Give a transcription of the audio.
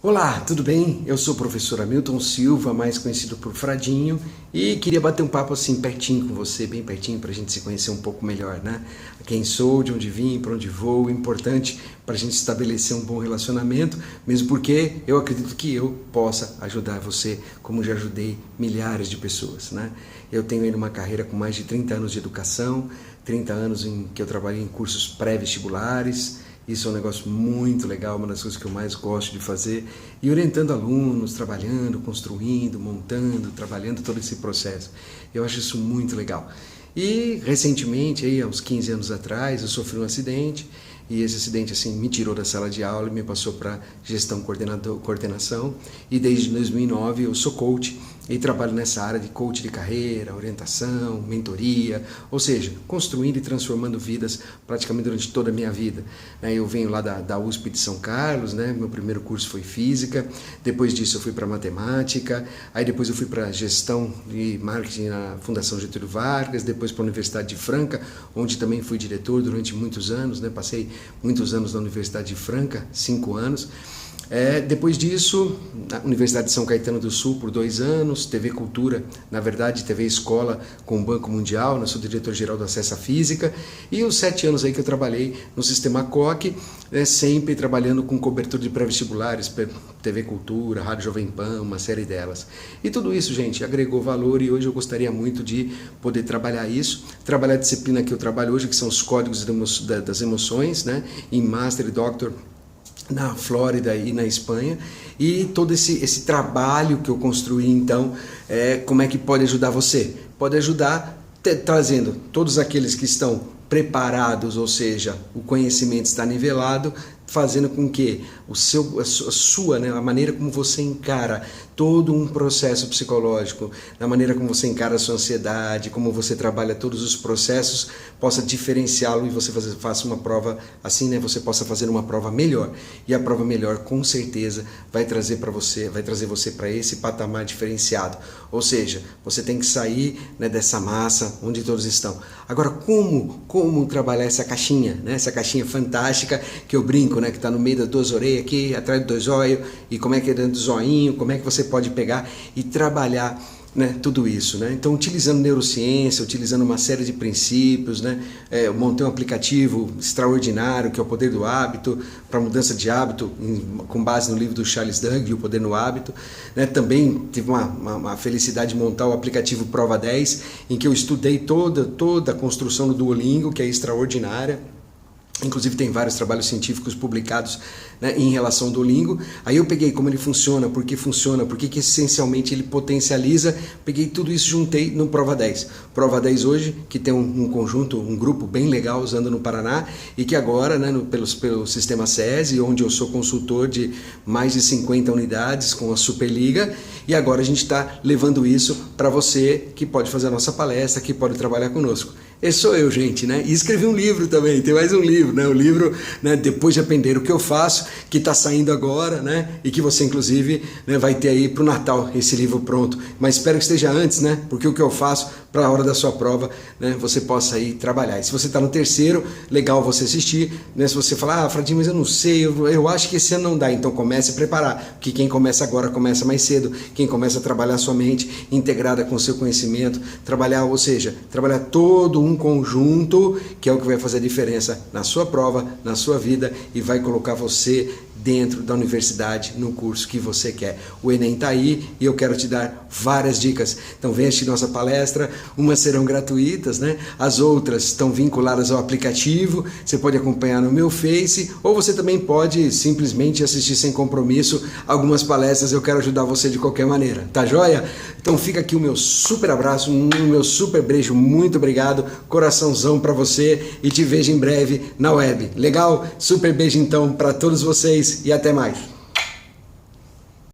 Olá, tudo bem? Eu sou o professor Hamilton Silva, mais conhecido por Fradinho, e queria bater um papo assim pertinho com você, bem pertinho, para a gente se conhecer um pouco melhor, né? Quem sou, de onde vim, para onde vou, importante para a gente estabelecer um bom relacionamento, mesmo porque eu acredito que eu possa ajudar você, como já ajudei milhares de pessoas, né? Eu tenho aí uma carreira com mais de 30 anos de educação, 30 anos em que eu trabalhei em cursos pré-vestibulares. Isso é um negócio muito legal, uma das coisas que eu mais gosto de fazer. E orientando alunos, trabalhando, construindo, montando, trabalhando todo esse processo. Eu acho isso muito legal. E recentemente, aí, há uns 15 anos atrás, eu sofri um acidente. E esse acidente assim, me tirou da sala de aula e me passou para gestão, coordenação. E desde 2009 eu sou coach e trabalho nessa área de coach de carreira, orientação, mentoria, ou seja, construindo e transformando vidas praticamente durante toda a minha vida. Eu venho lá da USP de São Carlos, né? Meu primeiro curso foi física, depois disso eu fui para matemática, aí depois eu fui para gestão e marketing na Fundação Getúlio Vargas, depois para a Universidade de Franca, onde também fui diretor durante muitos anos, né? Passei muitos anos na Universidade de Franca, 5 anos. Depois disso, na Universidade de São Caetano do Sul por 2 anos, TV Cultura, na verdade TV Escola com o Banco Mundial, eu sou diretor-geral do Acesso à Física, e os 7 anos aí que eu trabalhei no Sistema COC, sempre trabalhando com cobertura de pré-vestibulares, TV Cultura, Rádio Jovem Pan, uma série delas. E tudo isso, gente, agregou valor e hoje eu gostaria muito de poder trabalhar isso, trabalhar a disciplina que eu trabalho hoje, que são os códigos das emoções, né, em Master e Doctor, na Flórida e na Espanha, e todo esse trabalho que eu construí, então, como é que pode ajudar você? Pode ajudar trazendo todos aqueles que estão preparados, ou seja, o conhecimento está nivelado, fazendo com que a maneira como você encara todo um processo psicológico, na maneira como você encara a sua ansiedade, como você trabalha todos os processos, possa diferenciá-lo e você faça uma prova assim, né? Você possa fazer uma prova melhor. E a prova melhor, com certeza, vai trazer você para esse patamar diferenciado. Ou seja, você tem que sair, né, dessa massa onde todos estão. Agora, como trabalhar essa caixinha, né? Essa caixinha fantástica que eu brinco, né? Que está no meio das 2 orelhas aqui, atrás dos 2 olhos, e como é que é dentro do zoinho, como é que você pode pegar e trabalhar, né, tudo isso, né? Então, utilizando neurociência, utilizando uma série de princípios, né? Eu montei um aplicativo extraordinário, que é o Poder do Hábito, para mudança de hábito, com base no livro do Charles Duhigg, O Poder no Hábito, né? Também tive uma felicidade de montar o aplicativo Prova 10, em que eu estudei toda a construção do Duolingo, que é extraordinária. Inclusive tem vários trabalhos científicos publicados, né, em relação ao Duolingo. Aí eu peguei como ele funciona, por que essencialmente ele potencializa, peguei tudo isso, juntei no Prova 10. Prova 10 hoje, que tem um grupo bem legal usando no Paraná, e que agora, né, pelo sistema SESI, onde eu sou consultor de mais de 50 unidades com a Superliga, e agora a gente está levando isso para você que pode fazer a nossa palestra, que pode trabalhar conosco. Esse sou eu, gente, né? E escrevi um livro também, tem mais um livro, né? O livro, né, Depois de Aprender o que eu faço, que está saindo agora, né? E que você, inclusive, né, vai ter aí para o Natal esse livro pronto. Mas espero que esteja antes, né? Porque o que eu faço, para a hora da sua prova, né, você possa aí trabalhar. E se você está no terceiro, legal você assistir, né? Se você falar, Fradinho, mas eu não sei, eu acho que esse ano não dá, então comece a preparar. Porque quem começa agora, começa mais cedo. Quem começa a trabalhar a sua mente integrada com o seu conhecimento, trabalhar todo um conjunto, que é o que vai fazer a diferença na sua prova, na sua vida, e vai colocar você dentro da universidade, no curso que você quer. O Enem está aí e eu quero te dar várias dicas. Então venha assistir nossa palestra, umas serão gratuitas, né? As outras estão vinculadas ao aplicativo, você pode acompanhar no meu Face, ou você também pode simplesmente assistir sem compromisso algumas palestras, eu quero ajudar você de qualquer maneira, tá joia? Então fica aqui o meu super abraço, o meu super beijo, muito obrigado, coraçãozão para você e te vejo em breve na web. Legal? Super beijo então para todos vocês e até mais.